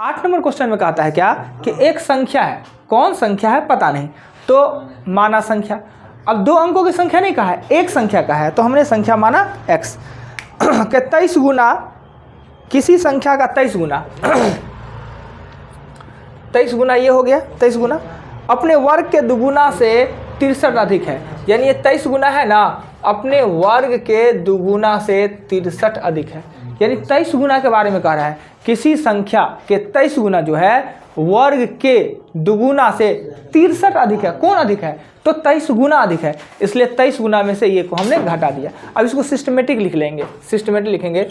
8 number question में कहता है क्या कि एक संख्या है, कौन संख्या है पता नहीं, तो माना संख्या। अब 2 अंकों की संख्या नहीं कहा है, एक संख्या का है, तो हमने संख्या माना x के 23 गुना, किसी संख्या का 23 गुना 23 गुना ये हो गया, 23 गुना अपने वर्ग के दुगुना से 63 अधिक है, यानी ये 23 गुना है ना, अपने वर्ग के दुगुना से 63 अधिक है, यानी 23 गुना के बारे में कह रहा है। किसी संख्या के 23 गुना जो है वर्ग के दुगुना से 63 अधिक है। कौन अधिक है? तो 23 गुना अधिक है, इसलिए 23 गुना में से ये को हमने घटा दिया। अब इसको सिस्टमेटिक लिख लेंगे, सिस्टमेटिक लिखेंगे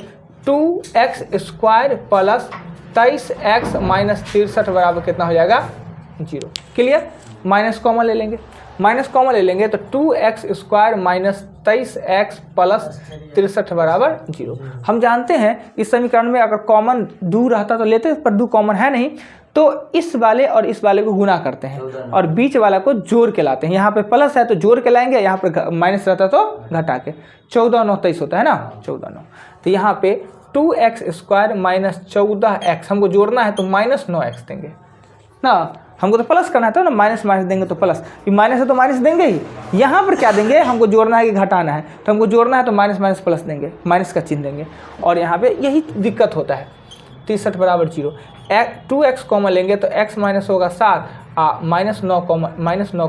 2x square plus 23x minus 63 बराबर कितना हो जाएगा? 0। क्लियर? माइनस कॉमन ले लेंगे, माइनस कॉमन ले लेंगे तो 2x square minus 23x plus 63 बराबर 0। हम जानते हैं इस समीकरण में अगर कॉमन 2 रहता तो लेते, पर 2 कॉमन है नहीं, तो इस वाले और इस वाले को गुना करते हैं और बीच वाला को जोड़ के लाते हैं। यहाँ पे प्लस है तो जोड़ के लाएंगे, यहाँ पे माइनस रहता तो घटा के। 14 9 23 होता है ना, 14 9। तो यहाँ पे 2x स्क्वायर माइनस 14x हमको जोड़ना है तो माइनस 9x देंगे ना, हमको तो प्लस करना है तो ना, माइनस माइनस देंगे तो प्लस, ये माइनस है तो माइनस देंगे ही। यहाँ पर क्या देंगे? हमको जोड़ना है कि घटाना है, तो हमको जोड़ना है तो माइनस माइनस प्लस देंगे, माइनस का चिन्ह देंगे। और यहाँ पे यही दिक्कत होता है, 63 बराबर 0। 2x कॉमन लेंगे तो x माइनस होगा 7, माइनस 9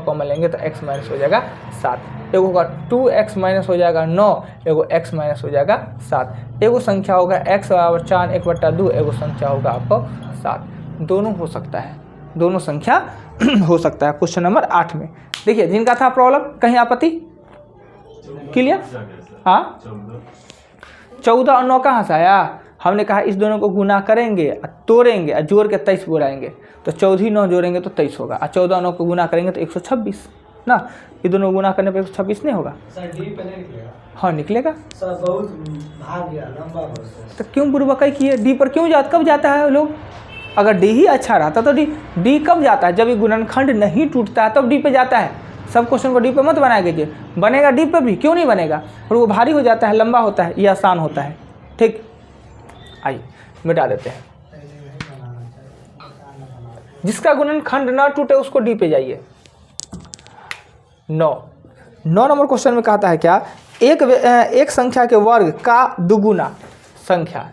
कॉमन लेंगे तो x माइनस हो जाएगा 7। एगो होगा 2x माइनस हो जाएगा 9, एगो x माइनस हो जाएगा 7। एगो संख्या होगा x बराबर 4 1/2, एगो संख्या होगा आपको 7। दोनों हो सकता है, दोनों संख्या हो सकता है। क्वेश्चन नंबर 8 में देखिए, जिनका था प्रॉब्लम, कहीं आपत्ति? क्लियर? हाँ, 14 और 9 कहाँ से आया? हमने कहा इस दोनों को गुना करेंगे, तोड़ेंगे और जोड़ के 23 बोलाएंगे, तो 14 9 जोड़ेंगे तो 23 होगा, और 14 9 को गुना करेंगे तो 126 ना। ये दोनों गुना करने पर 126 नहीं होगा? हाँ निकलेगा। बहुत भाग गया, लंबा तो क्यों बुरबकाई किए? डी पर क्यों कब जाता है लोग? अगर डी ही अच्छा रहता तो डी कब जाता है? जब ये गुणनखंड नहीं टूटता है तब डी पे जाता है। सब क्वेश्चन को डी पे मत बनाया कीजिए, बनेगा डी पे भी, क्यों नहीं बनेगा? और वो भारी हो जाता है, लंबा होता है, ये आसान होता है। ठीक, आइए मिटा देते हैं। जिसका गुणनखंड ना टूटे उसको डी पे जाइए। 9 नंबर क्वेश्चन में कहता है क्या? एक संख्या के वर्ग का दुगुना संख्या,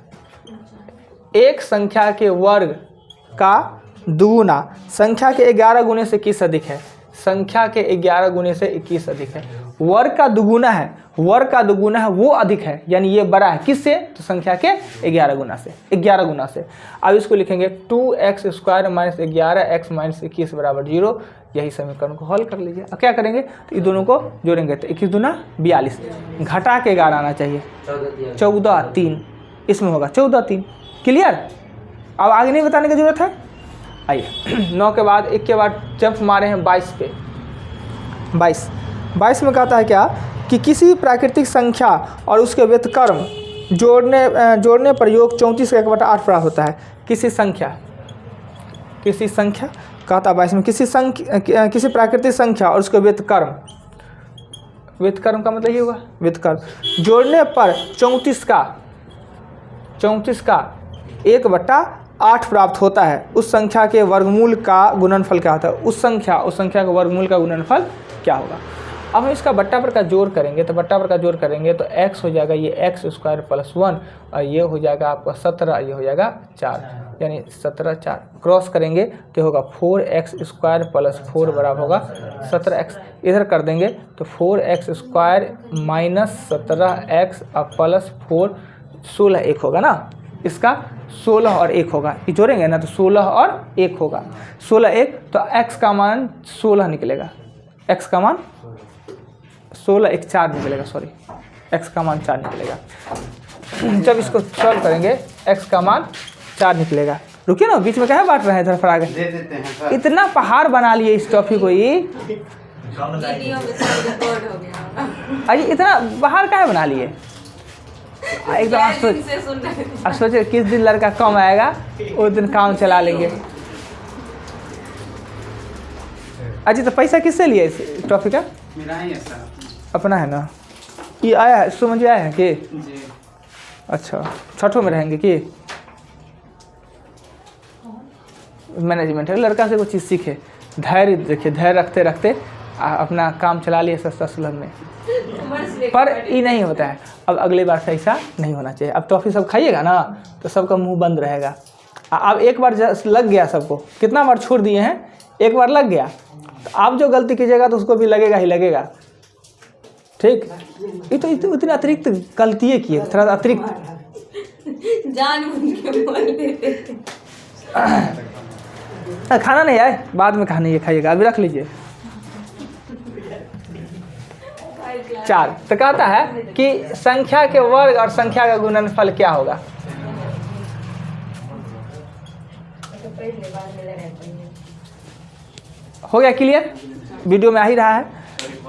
एक संख्या के वर्ग का दुगुना संख्या के 11 गुने से 21 अधिक है। संख्या के 11 गुने से 21 अधिक है। वर्ग का दुगुना है, वर्ग का दुगुना है वो अधिक है, यानी ये बड़ा है किससे? तो संख्या के 11 गुना से, 11 गुना से। अब इसको लिखेंगे 2x square minus 11x minus 21 बराबर 0। यही समीकरण को हल कर लीजिए। अब क्या करेंगे? तो ये दोनों को जोड़ेंगे तो 21 दूना 42, घटा के 11 आना चाहिए, 14 3, इसमें होगा 14 3। क्लियर? अब आगे नहीं बताने की जरूरत है। आइए 9 के बाद 1 के बाद जंप मारे हैं 22 पे। 22 में कहता है क्या कि किसी प्राकृतिक संख्या और उसके व्युत्क्रम जोड़ने पर योग 34 का 1/8 प्राप्त होता है। किसी संख्या कहता है 22 में, किसी प्राकृतिक संख्या और उसके व्युत्क्रम का मतलब ये हुआ व्युत्क्रम जोड़ने पर 34 का 1/8 प्राप्त होता है। उस संख्या के वर्गमूल का गुणनफल क्या होता है? उस संख्या के वर्गमूल का गुणनफल क्या होगा? अब हम इसका बट्टा पर का जोड़ करेंगे, तो बट्टा पर का जोड़ करेंगे तो x हो जाएगा ये x स्क्वायर प्लस 1, और ये हो जाएगा आपका 17, ये हो जाएगा 4, यानी 17 4 क्रॉस करेंगे तो होगा 4x स्क्वायर प्लस 4 बराबर होगा 17x। इधर कर देंगे तो 4x square minus 17x plus 4, 16 1 होगा ना। इसका 16 और 1 होगा, ये जोड़ेंगे ना तो 16 और 1 होगा, 16 1, तो x का मान 16 निकलेगा, x का मान 16 1 4 निकलेगा, सॉरी x का मान 4 निकलेगा। जब इसको सॉल्व करेंगे x का मान 4 निकलेगा। रुकिए ना, बीच में क्या बांट रहे हैं, इधर पर आगे इतना पहाड़ बना लिए इस टॉपिक को, ये अरे इतना बाहर क्या बना लिए एकदम। अब सोचे किस दिन लड़का कम आएगा उस दिन काम चला लेंगे। अजी तो पैसा किससे लिए इस टॉपिक का? मेरा ही है सर, अपना है ना। ये आया है, सुमन जी आया है कि? जी। अच्छा, छठों में रहेंगे कि? मैनेजमेंट है, लड़का से कोई चीज़ सीखे, धैर्य देखिए, धैर्य रखते रखते अपना काम चला लिए सस्ता सुलभ में। पर ये नहीं होता है। अब अगली बार से ऐसा नहीं होना चाहिए। अब टॉफ़ी सब खाइएगा ना तो सबका मुंह बंद रहेगा। अब एक बार लग गया सबको, कितना बार छोड़ दिए हैं, एक बार लग गया तो आप जो गलती कीजिएगा तो उसको भी लगेगा ही लगेगा। ठीक, ये तो इतनी अतिरिक्त गलतियाँ किए, थोड़ा अतिरिक्त जानबूझ के बोल देते। खाना नहीं आए, बाद में खाना ये खाइएगा, अभी रख लीजिए। 4 तो कहता है कि संख्या के वर्ग और संख्या का गुणनफल क्या होगा। हो गया क्लियर, वीडियो में आ ही रहा है।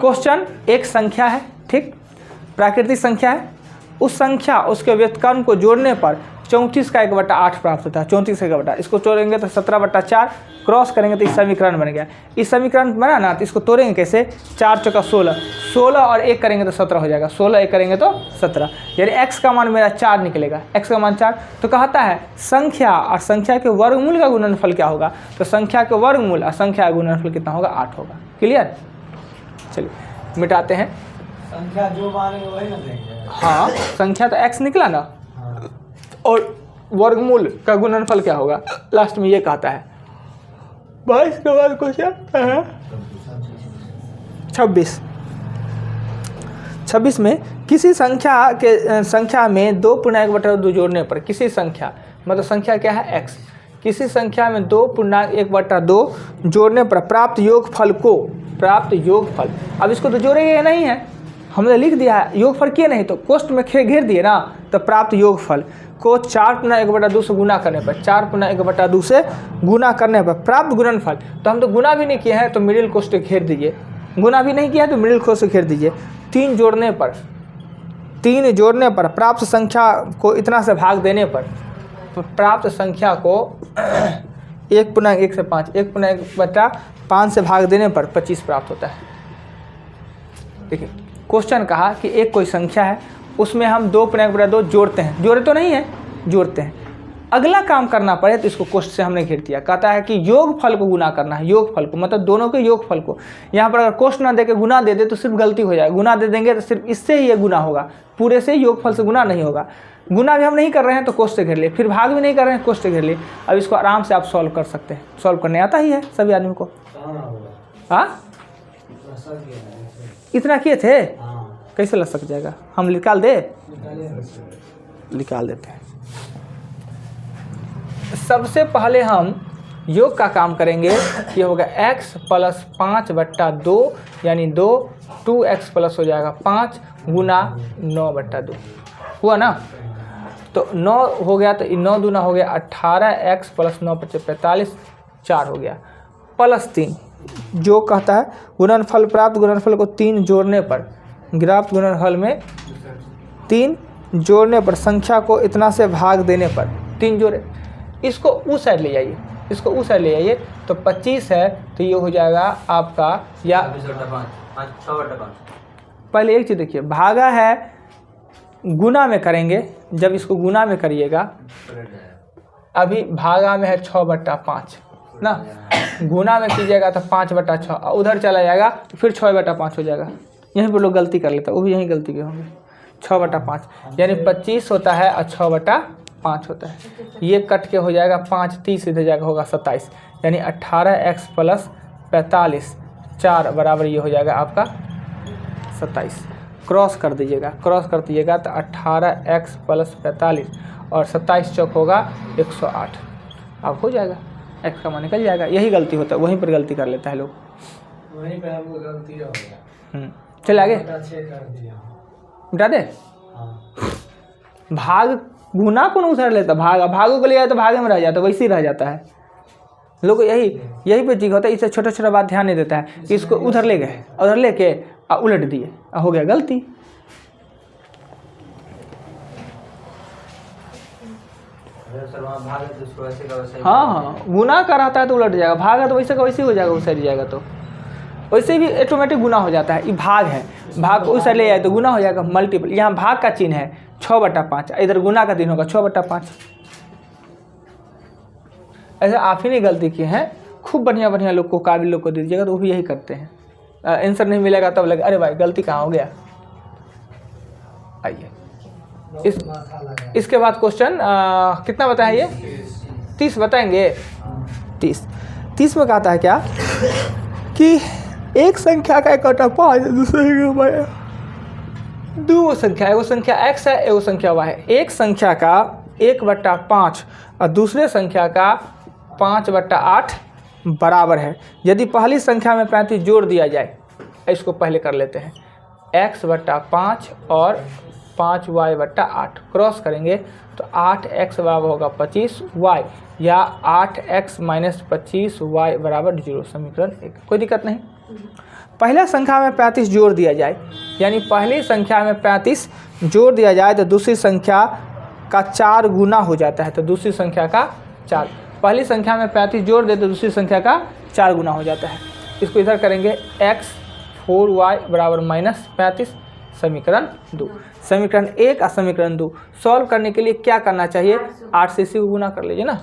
क्वेश्चन, एक संख्या है, ठीक, प्राकृतिक संख्या है, उस संख्या उसके व्युत्क्रम को जोड़ने पर 34 का 1/8 प्राप्त होता है। 34 का 1/8, इसको तोड़ेंगे तो 17/4, क्रॉस करेंगे तो इस समीकरण बन गया। इस समीकरण बना ना, तो इसको तोड़ेंगे कैसे, 4 चौका 16, 16 और 1 करेंगे तो 17 हो जाएगा, 16 1 करेंगे तो 17, यानी x का मान मेरा 4 निकलेगा, x का मान 4। तो कहता है संख्या और संख्या के वर्गमूल का गुणनफल क्या होगा, तो संख्या के वर्गमूल और संख्या का गुणनफल कितना होगा, 8 होगा। क्लियर, चलिए मिटाते हैं। संख्या जो मानेंगे वही ना देंगे। हाँ, संख्या तो x निकला ना, हाँ। और वर्गमूल का गुणनफल क्या होगा, लास्ट में ये कहता है। 22 के बाद क्वेश्चन है 26 में किसी संख्या में 2.1/2 जोड़ने पर, किसी संख्या मतलब संख्या क्या है, x, किसी संख्या में 2.1/2 जोड़ने पर प्राप्त योगफल को, प्राप्त योगफल, अब इसको तो जोड़ेंगे नहीं है, हमने लिख दिया है, योगफल किए नहीं तो कोष्ठ में घेर दिए ना, तो प्राप्त योगफल को 4.1/2 से गुना करने पर, 4.1/2 से गुना करने पर प्राप्त गुणनफल, तो हम तो गुना भी नहीं किए हैं तो मिडिल कोष्ठ घेर दीजिए, गुना भी नहीं किया है तो मिडिल कोष्ठ घेर दीजिए। 3 जोड़ने पर प्राप्त संख्या को इतना से भाग देने पर, प्राप्त संख्या को 1.1 से 5, 1.1/5 से भाग देने पर 25 प्राप्त होता है। देखिए क्वेश्चन कहा कि एक कोई संख्या है, उसमें हम 2.1/2 जोड़ते हैं, जोड़े तो नहीं है, जोड़ते हैं, अगला काम करना पड़े तो इसको कोष्ठ से हमने घेर दिया। कहता है कि योगफल को गुना करना है, योगफल को मतलब दोनों के योगफल को। यहाँ पर अगर कोष्ठ ना दे के गुना दे दे तो सिर्फ गलती हो जाएगी, गुना दे देंगे तो सिर्फ इससे ही ये गुना होगा, पूरे से योगफल से गुना नहीं होगा। गुना भी हम नहीं कर रहे हैं तो कोष्ठ से घेर लिए, फिर भाग भी नहीं कर रहे हैं, कोष्ठ से घेर लिए। अब इसको आराम से आप सॉल्व कर सकते हैं, सॉल्व करने आता ही है सभी आदमी को। हाँ, इतना किए थे, कैसे लग सक जाएगा, हम निकाल दे, निकाल देते हैं। सबसे पहले हम योग का काम करेंगे, ये होगा x + 5/2 यानी 2x प्लस हो जाएगा 5 गुना 9/2 हुआ ना, तो 9 हो गया, तो 9 दूना हो गया 18x + 9 × 45 4 हो गया, +3 जो कहता है गुणनफल, प्राप्त गुणनफल को 3 जोड़ने पर, प्राप्त गुणनफल में 3 जोड़ने पर संख्या को इतना से भाग देने पर 3 जोड़े, इसको उस साइड ले जाइए, इसको उस साइड ले जाइए, तो 25 है तो ये हो जाएगा आपका, या 6/5। पहले एक चीज़ देखिए, भागा है गुना में करेंगे, जब इसको गुना में करिएगा, अभी भागा में है 6/5 ना, गुना में कीजिएगा तो 5/6, उधर चला जाएगा तो फिर 6/5 हो जाएगा। यहीं पर लोग गलती कर लेता है, वो भी यहीं गलती के होंगे। 6/5 यानी 25 होता है और 6/5 होता है, ये कट के हो जाएगा 5 30 इधर जाएगा होगा 27, यानी 18x + 45 4 बराबर ये हो जाएगा आपका 27। क्रॉस कर दीजिएगा, क्रॉस कर दीजिएगा तो 18x + 45 और 27 चौक होगा 108, अब हो जाएगा, x का मान निकल जाएगा। यही गलती होता है, वहीं पर गलती कर लेता है लोग, वहीं पे हमको गलती हो गया। चल आगे, मिटा दे। भाग गुना को उधर लेता, भागों को ले जाए तो भागे में रह जाता, वैसे ही रह जाता है। लोग यही पे चीज होता है, इससे छोटा छोटा बात ध्यान नहीं देता है कि इसको उधर ले गए, उधर लेके उलट दिए, हो गया गलती। हाँ, गुना का रहता है तो उलट जाएगा, भागा तो वैसे का वैसे हो जाएगा, उस साइड जाएगा तो वैसे भी ऑटोमेटिक गुना हो जाता है। ये भाग है, भाग को उस साइड ले जाए तो गुना हो जाएगा, मल्टीपल। यहाँ भाग का चिन्ह है 6/5, इधर गुना का चिन्ह होगा 6/5। ऐसे आप ही नहीं गलती किए हैं, खूब बढ़िया बढ़िया लोग को, काबिल लोग को दे दीजिएगा तो वो भी यही करते हैं। आंसर नहीं मिलेगा तब लगे अरे भाई गलती कहाँ हो गया। आइए इसके बाद क्वेश्चन कितना बताएं ये 30 बताएंगे। 30 में कहता है क्या कि एक संख्या का इकट्ठा 5 दूसरे का दो संख्या, एगो संख्या x है एगो संख्या y है। एक संख्या का 1/5 और दूसरे संख्या का 5/8 बराबर है यदि पहली संख्या में 35 जोड़ दिया जाए। इसको पहले कर लेते हैं, x/5 और 5y/8 क्रॉस करेंगे तो 8x बराबर होगा 25y या 8x - 25y बराबर 0। समीकरण 1। कोई दिक्कत नहीं। पहला संख्या में 35 जोड़ दिया जाए, यानी पहली संख्या में 35 जोड़ दिया जाए तो दूसरी संख्या का 4 गुना हो जाता है। तो दूसरी संख्या का 4, पहली संख्या में 35 जोड़ दे तो दूसरी संख्या का 4 गुना हो जाता है। इसको इधर करेंगे x 4y बराबर -35। समीकरण 2। समीकरण 1 और समीकरण 2 सॉल्व करने के लिए क्या करना चाहिए, 8 से इसी को गुना कर लीजिए ना,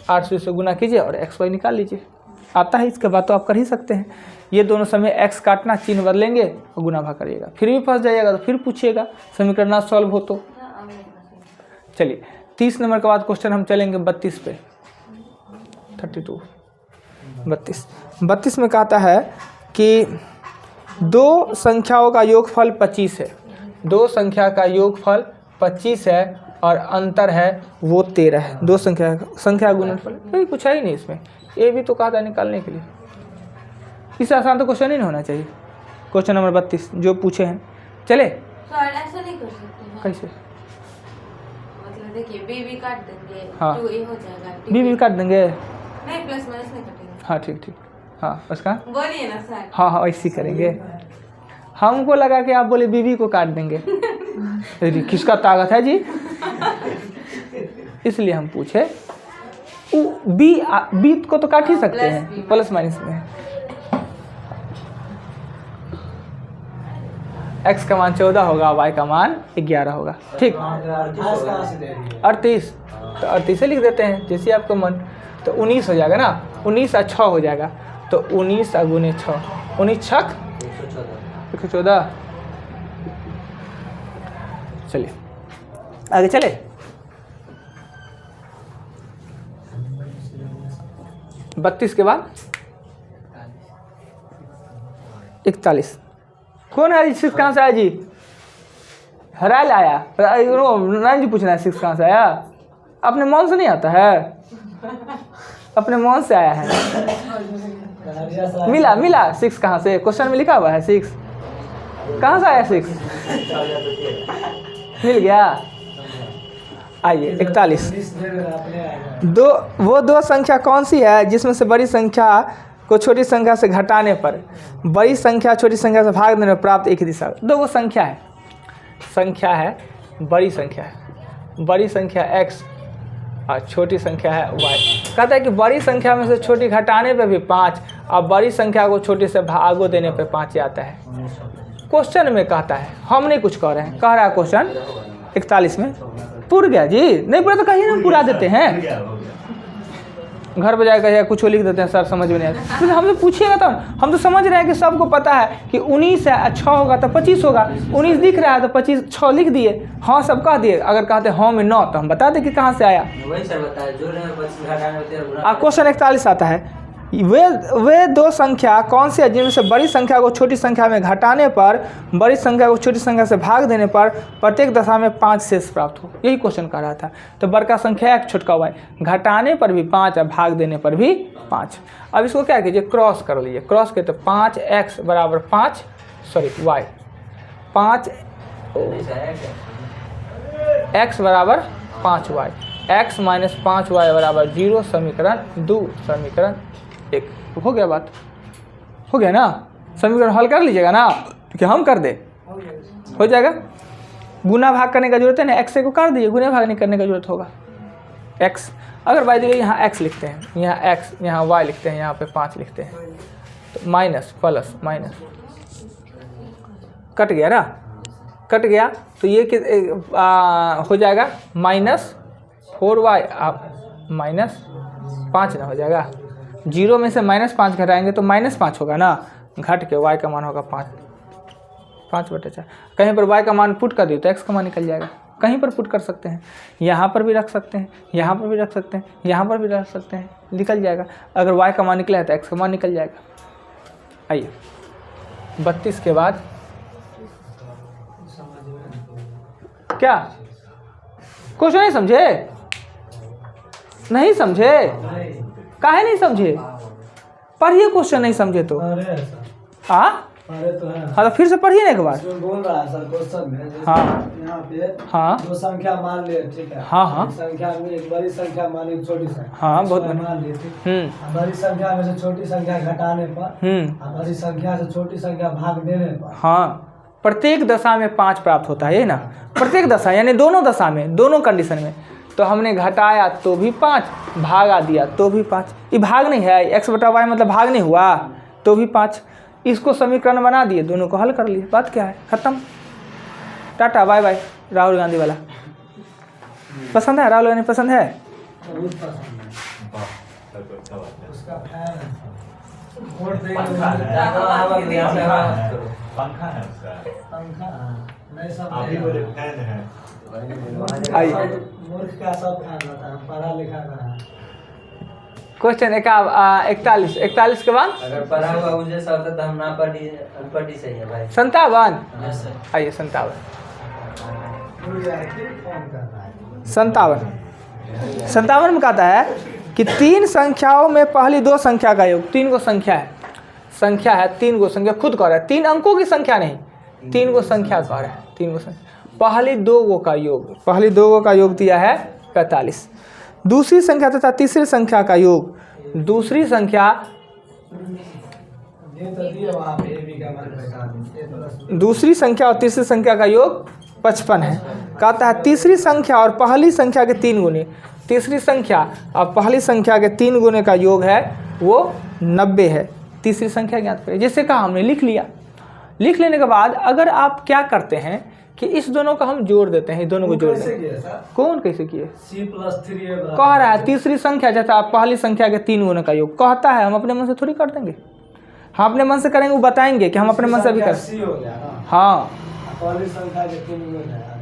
8 से इसे गुना कीजिए और x y निकाल लीजिए। आता है, इसके बाद तो आप कर ही सकते हैं। ये दोनों समय x काटना, चिन्ह बदलेंगे और गुना भाग करिएगा। फिर भी फंस जाइएगा तो फिर पूछिएगा, समीकरण ना सॉल्व हो तो। चलिए 30 नंबर के बाद क्वेश्चन हम चलेंगे 32 पे। 32 में कहता है कि दो संख्याओं का योगफल 25 है। दो संख्या का योगफल 25 है और अंतर है वो 13 है। दो संख्या गुणनफल कोई कुछ है ही नहीं इसमें, ये भी तो कहा था निकालने के लिए। इससे आसान तो क्वेश्चन ही नहीं होना चाहिए। क्वेश्चन नंबर 32 जो पूछे हैं। चले सर ऐसा नहीं कर सकते हैं। कैसे, मतलब देखिए बी काट देंगे, हाँ 2a हो जाएगा, बी काट देंगे, नहीं प्लस माइनस नहीं कटेंगे। हाँ ठीक, हाँ उसका बोलिए ना सर। हाँ ऐसे ही करेंगे। हमको लगा कि आप बोले बीबी को काट देंगे। किसका ताकत है जी, इसलिए हम पूछे। बी को तो काट ही सकते हैं, प्लस माइनस में। x का मान 14 होगा, y का मान 11 होगा। ठीक, 38 तो 38 से लिख देते हैं जैसे आपको मन। तो 19 हो जाएगा ना, 19 और 6 हो जाएगा तो 19 गुने 6, 19 छक 114। चलिए आगे चले। बत्तीस के बाद 41। कौन है 6 कहाँ से आया जी, हरा लाया नारायण जी पूछना है 6 कहाँ से आया। अपने मन से नहीं आता है, अपने मन से आया है। मिला 6 कहाँ से, क्वेश्चन में लिखा हुआ है 6 कहाँ से आया 6 मिल गया। आइए 41। दो संख्या कौन सी है जिसमें से बड़ी संख्या को छोटी संख्या से घटाने पर बड़ी संख्या छोटी संख्या से भाग देने पर प्राप्त एक ही दिशा। दो वो संख्या है बड़ी संख्या x और छोटी संख्या है y। कहता है कि बड़ी संख्या में से छोटी घटाने पे भी 5 और बड़ी संख्या को छोटी से भागो देने पे 5 आता है। क्वेश्चन में कहता है, हम नहीं कुछ कह रहे हैं, कह रहा है क्वेश्चन 41 में। पूर गया जी, नहीं पूरा तो कहीं ना पूरा देते हैं, घर बजाय कहिए कुछ लिख देते हैं सर समझ में नहीं आता। तो हमसे पूछिएगा तो हम तो समझ रहे हैं कि सबको पता है कि 19 है 6 होगा तो 25 होगा। 19 दिख रहा है तो 25 6 लिख दिए, हाँ सब कह दिए। अगर कहते हाँ में 9 तो हम बता दें कि कहाँ से आया। वही सर बताया, जोड़ में 25 घटाने में 13 अब क्वेश्चन 41 आता है, वे दो संख्या कौन सी है जिनमें से बड़ी संख्या को छोटी संख्या में घटाने पर बड़ी संख्या को छोटी संख्या से भाग देने पर प्रत्येक दशा में 5 शेष प्राप्त हो। यही क्वेश्चन कर रहा था। तो बड़का संख्या एक, छोटका y, घटाने पर भी 5 और भाग देने पर भी 5। अब इसको क्या कीजिए, क्रॉस कर लीजिए। क्रॉस के तो 5x बराबर 5 y 5 x बराबर 5y, x माइनस 5y बराबर 0। समीकरण 2। समीकरण 1 हो गया, बात हो गया ना। समीकरण हल कर लीजिएगा ना, कि हम कर दे हो जाएगा। गुना भाग करने का जरूरत है ना, x को कर दीजिए, गुना भाग नहीं करने का जरूरत होगा। x अगर बाई दी यहाँ x लिखते हैं, यहाँ x यहाँ y लिखते हैं, यहाँ पे 5 लिखते हैं तो माइनस प्लस माइनस कट गया ना, कट गया तो ये हो जाएगा -4y माइनस 5 ना हो जाएगा। 0 में से -5 घटाएंगे तो -5 होगा ना, घट के y का मान होगा 5/4। कहीं पर y का मान पुट कर दिए तो x का मान निकल जाएगा। कहीं पर पुट कर सकते हैं, यहाँ पर भी रख सकते हैं, यहाँ पर भी रख सकते हैं, यहाँ पर भी रख सकते हैं, निकल जाएगा। अगर y का मान निकला है तो x का मान निकल जाएगा। आइए 32 के बाद क्या क्वेश्चन नहीं समझे? नहीं समझे? काहे नहीं समझे? पढ़िए, क्वेश्चन नहीं समझे तो अरे सर, हाँ अरे तो है हाँ, तो फिर से पढ़िए ना एक बार। इसमें बोल रहा है सर क्वेश्चन में, जैसे हाँ। यहाँ पे हाँ दो संख्या मान लिए, ठीक है। हाँ, हाँ। एक संख्या में एक बड़ी संख्या मानी, एक छोटी संख्या। हाँ, बहुत इसमें बढ़िया। मान ली थी। हम्म बड़ी संख्या में से छोटी संख्या घटाने पर, बड़ी संख्या से छोटी संख्या भाग देने पर, हाँ, प्रत्येक दशा में 5 प्राप्त होता है, ये ना, प्रत्येक दशा यानी दोनों दशा में, दोनों कंडीशन में। तो हमने घटाया तो भी 5, भागा दिया तो भी 5। ये भाग नहीं है, x/y मतलब भाग नहीं हुआ तो भी 5। इसको समीकरण बना दिए, दोनों को हल कर लिए, बात क्या है, खत्म। Tata bye bye. Rahul Gandhi वाला पसंद है? राहुल गांधी पसंद है? बहुत पसंद है, उसका फैन है। वोट देंगे पंखा है उसका। पंखा, नहीं सब आप ही बोले फैन है। मूर्ख का सब फैन होता है, पढ़ा लिखा का है। क्वेश्चन 41 के बाद अगर पढ़ा हुआ मुझे सब तो हम ना पढ़ी, अनपढ़ ही सही है भाई। 57। Yes sir. आइए 57 फोन कर रहा है। 57 में कहता है कि 3 संख्याओं में पहली 2 संख्या का योग। 3 गो संख्या है, 3 गो संख्या खुद कह रहा है, 3 अंकों की संख्या नहीं, 3 गो संख्या कह रहा है, 3 गो संख्या। पहली 2 गो का योग, पहली 2 गो का योग दिया है 45। दूसरी संख्या तथा तीसरी संख्या का योग, दूसरी संख्या, ये तो दिए वहाँ पे ए बी का मान बता दें। दूसरी संख्या और तीसरी संख्या का योग 55 है। कहता है तीसरी संख्या और पहली संख्या के 3 गुने, तीसरी संख्या और पहली संख्या के 3 गुने का योग है वो 90 है। तीसरी संख्या ज्ञात करें, जैसे कहा हमने लिख लिया। लिख लेने के बाद अगर आप क्या करते हैं कि इस दोनों को हम जोड़ देते हैं, दोनों को जोड़ देते हैं। कौन कैसे किए? C+3 कह रहा है तीसरी संख्या जैसा पहली संख्या के 3 गुने का योग कहता है, हम अपने मन से थोड़ी कर देंगे। हम अपने मन से करेंगे, वो बताएंगे कि हम अपने मन से अभी कर। C हो गया ना, हाँ, पहली संख्या के 3 गुना है।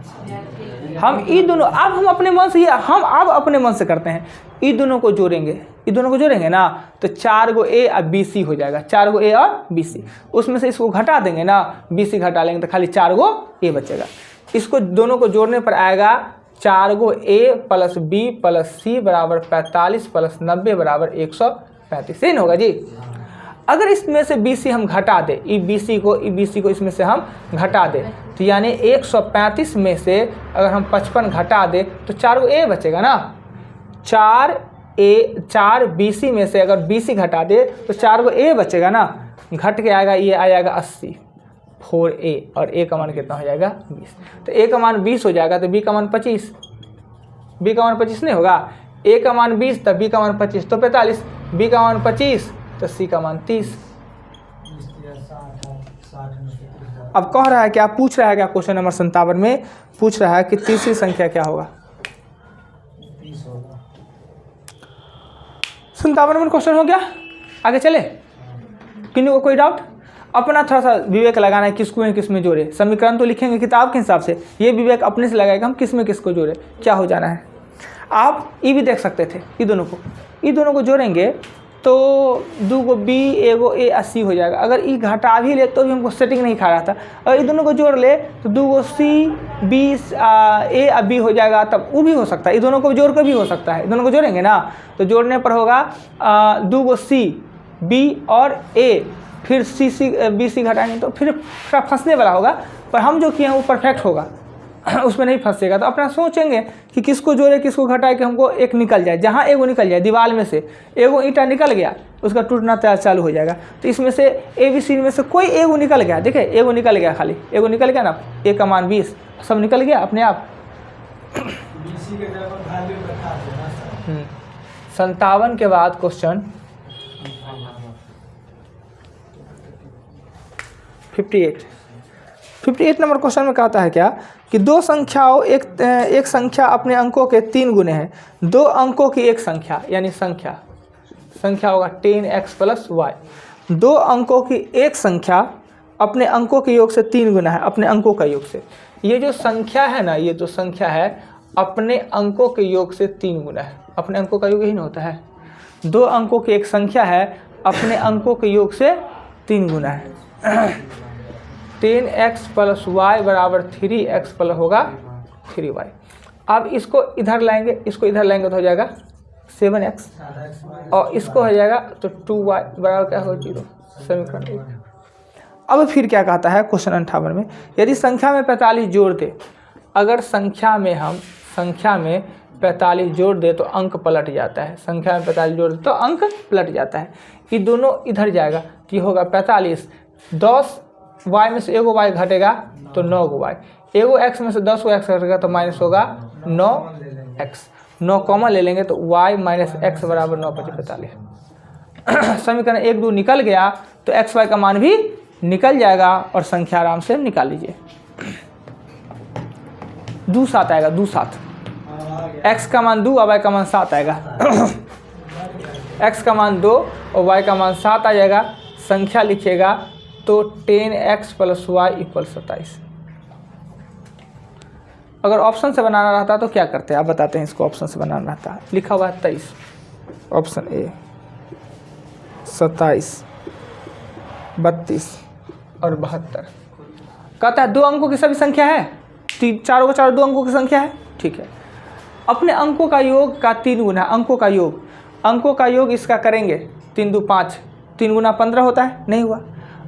हम ये दोनों अब हम अपने मन से, हम अब अपने मन से करते हैं, ये दोनों को जोड़ेंगे, ये दोनों को जोड़ेंगे ना तो 4 गो A और BC हो जाएगा, 4 गो A और BC। उसमें से इसको घटा देंगे ना, BC घटा लेंगे तो खाली 4 गो A बचेगा। इसको दोनों को जोड़ने पर आएगा 4 गो A + B + C = 45 + 90 = 135। सही होगा जी। अगर इसमें से BC हम घटा दें, ई BC को इसमें से हम घटा दें तो यानी 135 में से अगर हम 55 घटा दें तो 4 गो A बचेगा ना। 4 BC में से अगर BC घटा दे तो 4 गो A बचेगा ना, घट के आएगा, ये आ जाएगा 80, 4A, और A का मान कितना हो जाएगा 20। तो A का मान 20 हो जाएगा तो B का मान 25, B का मान 25 नहीं होगा। A का मान 20 तो B का मान 25 तो 45, B का मान 25 तो C का मान 30। अब कह रहा है क्या, पूछ रहा है क्या, क्वेश्चन नंबर 57 में पूछ रहा है कि तीसरी संख्या क्या होगा। 57 में क्वेश्चन हो गया, आगे चले। किसी को कोई डाउट? अपना थोड़ा सा विवेक लगाना है, किस में जोड़े। समीकरण तो लिखेंगे किताब के हिसाब से, ये विवेक अपने से लगाएगा हम किस में किसको जोड़े, क्या हो जाना है। आप ये भी देख सकते थे, ये दोनों को जोड़ेंगे तो 2 गो B 1 गो A 80 हो जाएगा। अगर ये घटा भी ले तो भी हमको सेटिंग नहीं खा रहा था। अगर ये दोनों को जोड़ ले तो 2 गो C B A और B हो जाएगा, तब वो भी हो सकता है। ये दोनों को जोड़ कर भी हो सकता है, दोनों को जोड़ेंगे ना तो जोड़ने पर होगा 2 गो C B और A, फिर B C घटाएंगे तो फिर फंसने वाला होगा। पर हम जो किए हैं वो परफेक्ट होगा, उसमें नहीं फंसेगा। तो अपना सोचेंगे कि किसको जोड़े किसको घटाए कि हमको एक निकल जाए। जहाँ एगो निकल जाए, दीवार में से एगो ईंटा निकल गया, उसका टूटना चालू हो जाएगा। तो इसमें से ABC में से कोई एगो निकल गया, देखिए एगो निकल गया, खाली एगो निकल गया ना, A का मान 20, सब निकल गया अपने आप। 57 के बाद क्वेश्चन 58 नंबर क्वेश्चन में कहता है क्या कि 2 संख्याओं, एक संख्या अपने अंकों के 3 गुने है। 2 अंकों की एक संख्या यानी संख्या संख्या होगा 10x प्लस वाई। दो अंकों की एक संख्या अपने अंकों के योग से 3 गुना है, अपने अंकों का योग से। ये जो संख्या है ना, ये जो संख्या है अपने अंकों के योग से 3 गुना है। अपने अंकों का योग यही ना होता है। दो अंकों की एक संख्या है अपने अंकों के योग से 3 गुना है। 10x प्लस वाई बराबर 3x प्लस होगा 3y। अब इसको इधर लाएंगे, इसको इधर लाएंगे तो हो जाएगा 7x और इसको हो जाएगा तो 2y बराबर क्या होगा 0। समीकरण 1। अब फिर क्या कहता है क्वेश्चन 58 में, यदि संख्या में 45 जोड़ दे, अगर संख्या में हम संख्या में 45 जोड़ दे तो अंक पलट जाता है। संख्या में 45 जोड़ दे तो अंक पलट जाता है। ये दोनों इधर जाएगा तो ये होगा 45, 10 y में से एगो y घटेगा तो 9 गो y, एगो x में से 10 गो x घटेगा तो माइनस होगा 9x। 9 कॉमन ले लेंगे तो y माइनस x बराबर 9 × 45। समीकरण 1 2 निकल गया तो x y का मान भी निकल जाएगा और संख्या आराम से निकाल लीजिए। 2 7 आएगा, 2 7, x का मान 2 और y का मान 7 आएगा। x का मान 2 और y का मान 7 आ जाएगा। संख्या लिखिएगा तो 10x प्लस वाई इक्वल 27। अगर ऑप्शन से बनाना रहता तो क्या करते हैं आप बताते हैं। इसको ऑप्शन से बनाना रहता है, लिखा हुआ है 23, ऑप्शन ए 27, 32 और 72। कहता है दो अंकों की सभी संख्या है, चारों का चारों दो अंकों की संख्या है, ठीक है। अपने अंकों का योग का 3 गुना, अंकों का योग, अंकों का योग इसका करेंगे 3 2 5, 3 गुना 15 होता है, नहीं हुआ।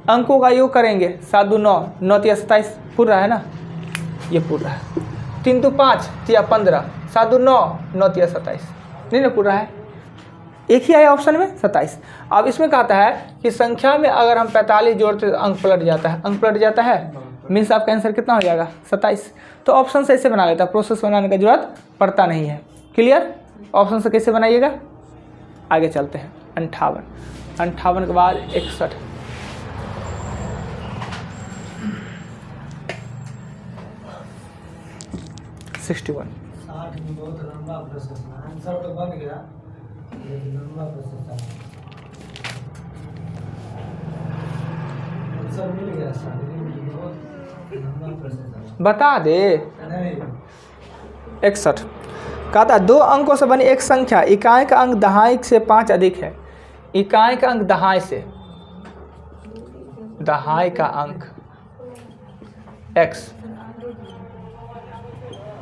अंकों का योग करेंगे 7 2 9, 9 3 27, पूर रहा है ना, ये पूर रहा है। 3 2 5 3 15, 7 2 9, 9 3 27, नहीं ना पूर रहा है, एक ही आया ऑप्शन में 27। अब इसमें कहता है कि संख्या में अगर हम 45 जोड़ते तो अंक पलट जाता है, अंक पलट जाता है मीन्स आपका आंसर कितना हो जाएगा 27। तो ऑप्शन से ऐसे बना लेता है, प्रोसेस बनाने की जरूरत पड़ता नहीं है। क्लियर। ऑप्शन से कैसे बनाइएगा, आगे चलते हैं। 58 के बाद 61, 61। 60 में बहुत लंबा प्रोसेस है, आंसर तो बन गया लेकिन लंबा प्रोसेस है। आंसर मिल गया सर, लेकिन बहुत लंबा प्रोसेस है। बता दे। नहीं 61 कहता है दो अंकों से बनी एक संख्या इकाई का अंक दहाई से 5 अधिक है। इकाई का अंक दहाई से, दहाई का अंक x,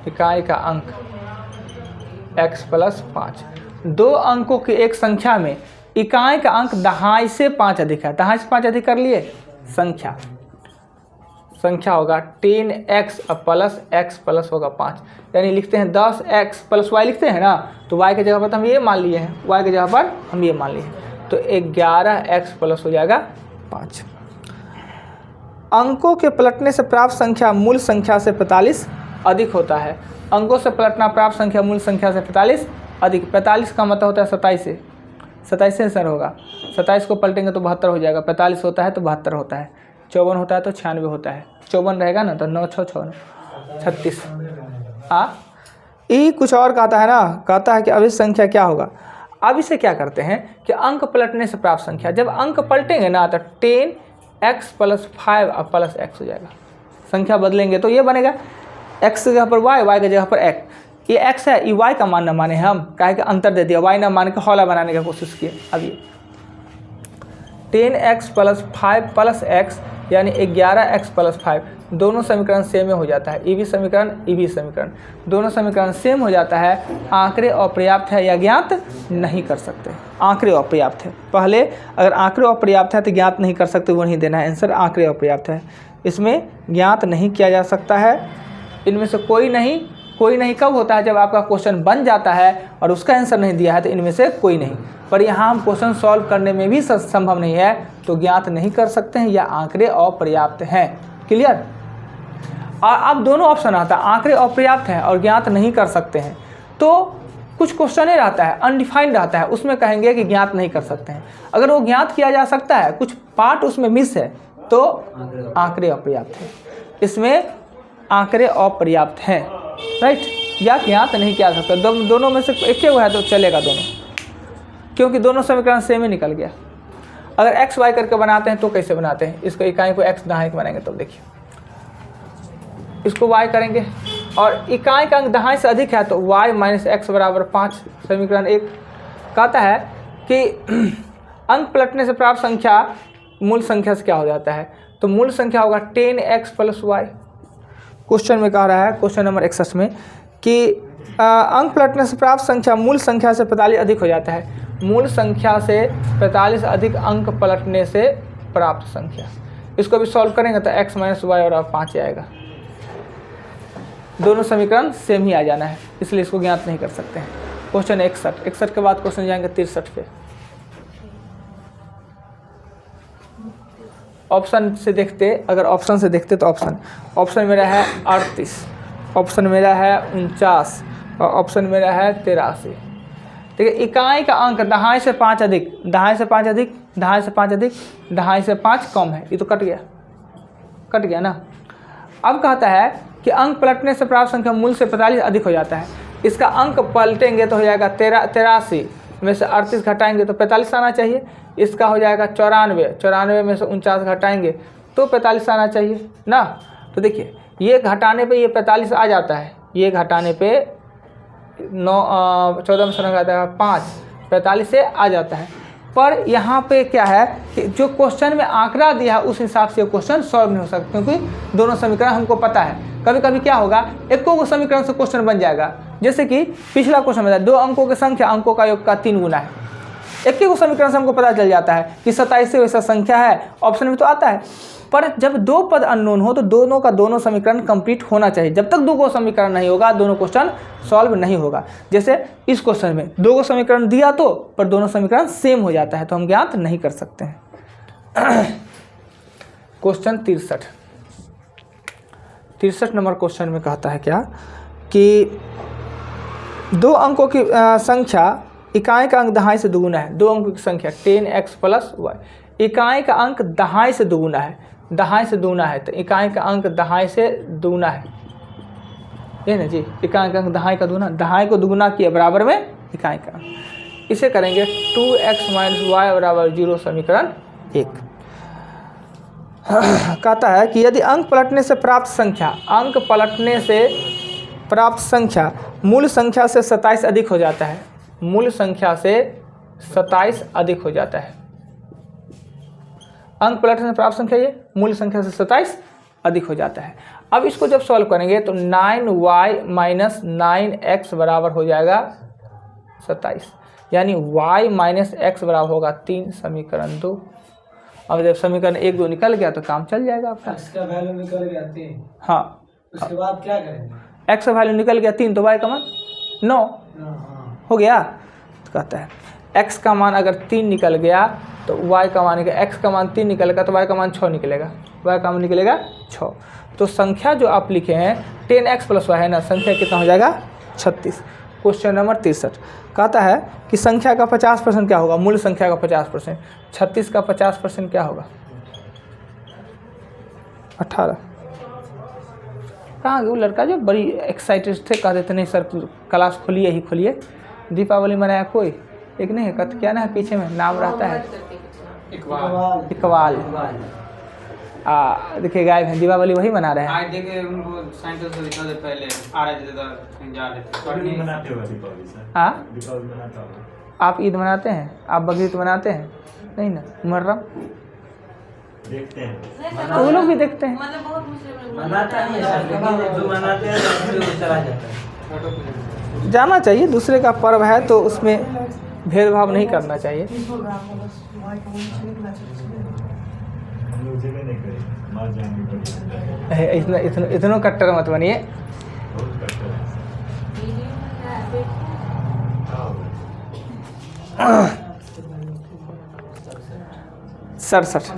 इकाई का अंक x प्लस 5। दो अंकों की एक संख्या में इकाई का अंक दहाई से 5 अधिक है। दहाई से 5 अधिक कर लिए, संख्या संख्या होगा 10x प्लस x प्लस होगा 5, यानी लिखते हैं 10x प्लस y लिखते हैं ना, तो y के जगह पर तो हम ये मान लिए हैं, y के जगह पर हम ये मान लिए हैं, तो 11x प्लस हो जाएगा 5। अंकों के पलटने से प्राप्त संख्या मूल संख्या से 45 अधिक होता है। अंकों से पलटना प्राप्त संख्या मूल संख्या से 45 अधिक। 45 का मतलब होता है 27 से, 27 से आंसर होगा। 27 को पलटेंगे तो 72 हो जाएगा। 45 होता है तो 72 होता है। 54 होता है तो 96 होता है। 54 रहेगा ना तो 9 6 6 36। हाँ, ये कुछ और कहता है ना, कहता है कि अब इस संख्या क्या होगा। अब इसे क्या करते हैं कि अंक पलटने से प्राप्त संख्या, जब अंक पलटेंगे ना तो 10x प्लस 5 और प्लस x हो जाएगा। संख्या बदलेंगे तो ये बनेगा x की जगह पर y, y की जगह पर x। ये x है, ये y का मान न माने, हम काहे कि अंतर दे दिया, y न मान के हौला बनाने की कोशिश किए। अब ये 10x प्लस 5 प्लस x यानी 11x प्लस 5, दोनों समीकरण सेम हो जाता है। ई भी समीकरण, ई भी समीकरण, दोनों समीकरण सेम हो जाता है। आंकड़े अपर्याप्त है या ज्ञात नहीं कर सकते। आंकड़े अपर्याप्त है, पहले अगर आंकड़े अपर्याप्त है तो ज्ञात नहीं कर सकते, वो नहीं देना है आंसर। आंकड़े अपर्याप्त है, इसमें ज्ञात नहीं किया जा सकता है। इनमें से कोई नहीं कब होता है, जब आपका क्वेश्चन बन जाता है और उसका आंसर नहीं दिया है, तो इनमें से कोई नहीं। पर यहाँ हम क्वेश्चन सॉल्व करने में भी संभव नहीं है, तो ज्ञात नहीं कर सकते हैं या आंकड़े अपर्याप्त हैं। क्लियर। और अब दोनों ऑप्शन आता है, आंकड़े अपर्याप्त हैं और ज्ञात नहीं कर सकते हैं। तो कुछ क्वेश्चन रहता है अनडिफाइंड रहता है, उसमें कहेंगे कि ज्ञात नहीं कर सकते हैं। अगर वो ज्ञात किया जा सकता है, कुछ पार्ट उसमें मिस है, तो आंकड़े अपर्याप्त है। इसमें आंकड़े अपर्याप्त हैं, राइट, या ज्ञात नहीं किया जा सकता। दोनों में से एक है तो चलेगा दोनों। क्योंकि दोनों समीकरण सेम ही निकल गया। अगर एक्स वाई करके बनाते हैं तो कैसे बनाते हैं, इसको इकाई को एक्स दहाई बनाएंगे तो देखिए, इसको वाई करेंगे और इकाई का अंक दहाई से अधिक है तो वाई माइनस एक्स बराबर 5। समीकरण 1 कहता है कि अंक पलटने से प्राप्त संख्या मूल संख्या से क्या हो जाता है, तो मूल संख्या होगा 10x प्लस वाई। क्वेश्चन में कह रहा है, क्वेश्चन नंबर 61 में कि अंक पलटने से प्राप्त संख्या मूल संख्या से 45 अधिक हो जाता है। मूल संख्या से 45 अधिक अंक पलटने से प्राप्त संख्या, इसको भी सॉल्व करेंगे तो x माइनस वाई और 5 आएगा। दोनों समीकरण सेम ही आ जाना है, इसलिए इसको ज्ञात नहीं कर सकते हैं। क्वेश्चन 61 के बाद क्वेश्चन जाएंगे 63 पे। ऑप्शन से देखते, अगर ऑप्शन से देखते तो ऑप्शन मेरा है 38, ऑप्शन मेरा है 49 और ऑप्शन मेरा है 83। ठीक है, इकाई का अंक दहाई से 5 अधिक, दहाई से 5 अधिक, दहाई से 5 अधिक, दहाई से 5 कम है, ये तो कट गया ना। अब कहता है कि अंक पलटने से प्राप्त संख्या मूल से 45 अधिक हो जाता है। इसका अंक पलटेंगे तो हो जाएगा 83 में से 38 घटाएंगे तो 45 आना चाहिए। इसका हो जाएगा 94 में से 49 घटाएंगे तो 45 आना चाहिए ना। तो देखिए ये घटाने पे ये 45 आ जाता है, ये घटाने पे 14 में से घटाता है 5, 45 से आ जाता है। पर यहाँ पे क्या है कि जो क्वेश्चन में आंकड़ा दिया है उस हिसाब से क्वेश्चन सॉल्व नहीं हो सकता, क्योंकि दोनों समीकरण हमको पता है। कभी कभी क्या होगा, एको को समीकरण से क्वेश्चन बन जाएगा, जैसे कि पिछला क्वेश्चन में 2 अंकों की संख्या अंकों का योग का 3 गुना है। एक को समीकरण से हमको पता चल जाता है कि 27 से वैसा संख्या है, ऑप्शन में तो आता है। पर जब 2 पद अननोन हो तो दोनों का दोनों समीकरण कंप्लीट होना चाहिए। जब तक 2 को समीकरण नहीं होगा दोनों क्वेश्चन सॉल्व नहीं होगा। जैसे इस क्वेश्चन में 2 को समीकरण दिया तो, पर दोनों समीकरण सेम हो जाता है तो हम ज्ञात नहीं कर सकते हैं। क्वेश्चन 63 नंबर क्वेश्चन में कहता है क्या कि 2 अंकों की संख्या, इकाई का अंक दहाई से दुगुना है। 2 अंकों की संख्या 10x प्लस वाई, इकाई का अंक दहाई से दुगुना है, दहाई से दुगुना है तो इकाई का अंक दहाई से दुगुना है, ये ना जी। इकाई का अंक दहाई का दुगुना, दहाई को दुगुना किया बराबर में इकाई का अंक, इसे करेंगे 2x माइनस वाई बराबर 0। समीकरण 1 कहता है कि यदि अंक पलटने से प्राप्त संख्या, अंक पलटने से प्राप्त संख्या मूल संख्या से 27 अधिक हो जाता है, मूल संख्या से 27 अधिक हो जाता है। अंक पलटने से प्राप्त संख्या ये मूल संख्या से 27 अधिक हो जाता है। अब इसको जब सॉल्व करेंगे तो 9y माइनस 9x बराबर हो जाएगा 27, यानी y माइनस x बराबर होगा 3। समीकरण 2। अब जब समीकरण 1, 2 निकल गया तो काम चल जाएगा आपका। इसका वैल्यू निकल गया 3, हाँ, उसके बाद क्या करेंगे? x का वैल्यू निकल गया 3 तो y का मान 9 हो गया। तो कहता है x का मान अगर 3 निकल गया तो y का मान, x का मान 3 निकलेगा तो y का मान 6 निकलेगा, y का मान निकलेगा 6। तो संख्या जो आप लिखे हैं 10x प्लस वाई है ना, संख्या कितना हो जाएगा 36। क्वेश्चन नंबर 63 कहता है कि संख्या का 50% क्या होगा, मूल संख्या का 50%। 36 का 50% क्या होगा 18। कहाँ वो लड़का जो बड़ी एक्साइटेड थे, कह देते नहीं सर क्लास खोलिए ही खोलिए, दीपावली मनाया कोई एक नहीं है, कत क्या ना है पीछे में नाम रहता है इकबाल। देखिए गायब है, दीपावली वही मना रहे हैं। देखे उनको साइकिल से दिखा दे, पहले आ रहे थे तो जा रहे थे दीपावली मनाते हो दीपावली सर? हाँ, दीपावली मनाता हो? आप ईद मनाते हैं, आप बकरीद मनाते हैं नहीं ना, मुहर्रम देखते हैं तो वो लोग भी देखते हैं। मतलब बहुत मुस्लिम लोग मनाता नहीं है सर, लेकिन जो मनाते हैं वो चला जाता है। जाना चाहिए, दूसरे का पर्व है तो उसमें भेदभाव नहीं करना चाहिए। हम लोग जगह नहीं करें, मार जाएंगे बड़ी। इतना कट्टर मत बनिए। बहुत कष्ट है। वीडियो में क्या है, देखो। हाँ। 67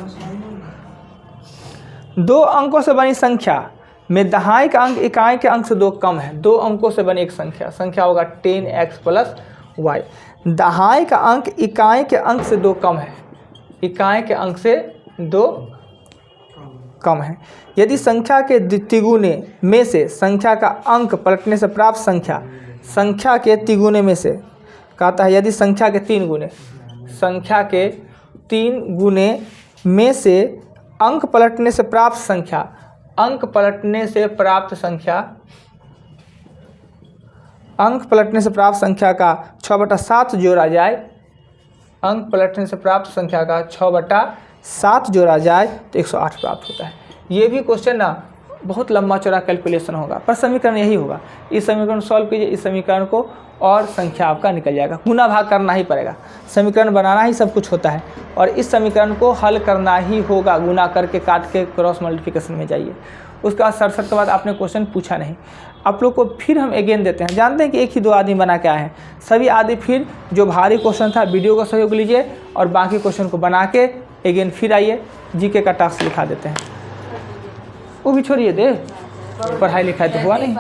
2 अंकों से बनी संख्या में दहाई का अंक इकाई के अंक से 2 कम है। 2 अंकों से बनी एक संख्या होगा 10x प्लस वाई। दहाई का अंक इकाई के अंक से 2 कम है, इकाई के अंक से 2 कम है। यदि संख्या के तिगुने में से संख्या का अंक पलटने से प्राप्त संख्या के तिगुने में से कहता है यदि संख्या के 3 गुने, संख्या के 3 गुने में से अंक पलटने से प्राप्त संख्या, अंक पलटने से प्राप्त संख्या, अंक पलटने से प्राप्त संख्या का 6/7 जोड़ा जाए, अंक पलटने से प्राप्त संख्या का 6/7 जोड़ा जाए तो 108 प्राप्त होता है। ये भी क्वेश्चन ना बहुत लंबा चौड़ा कैलकुलेशन होगा, पर समीकरण यही होगा। इस समीकरण सॉल्व कीजिए, इस समीकरण को, और संख्या आपका निकल जाएगा। गुना भाग करना ही पड़ेगा, समीकरण बनाना ही सब कुछ होता है, और इस समीकरण को हल करना ही होगा। गुना करके, काट के क्रॉस मल्टीप्लिकेशन में जाइए। उसके बाद 67 के बाद आपने क्वेश्चन पूछा नहीं। आप लोग को फिर हम अगेन देते हैं। जानते हैं कि एक ही 2 आदमी बना के आए हैं, सभी आदमी फिर जो भारी क्वेश्चन था वीडियो का सहयोग लीजिए और बाकी क्वेश्चन को बना के अगेन फिर आइए। जीके का टास्क लिखा देते हैं, वो भी छोड़िए दे, पढ़ाई लिखाई तो हुआ नहीं।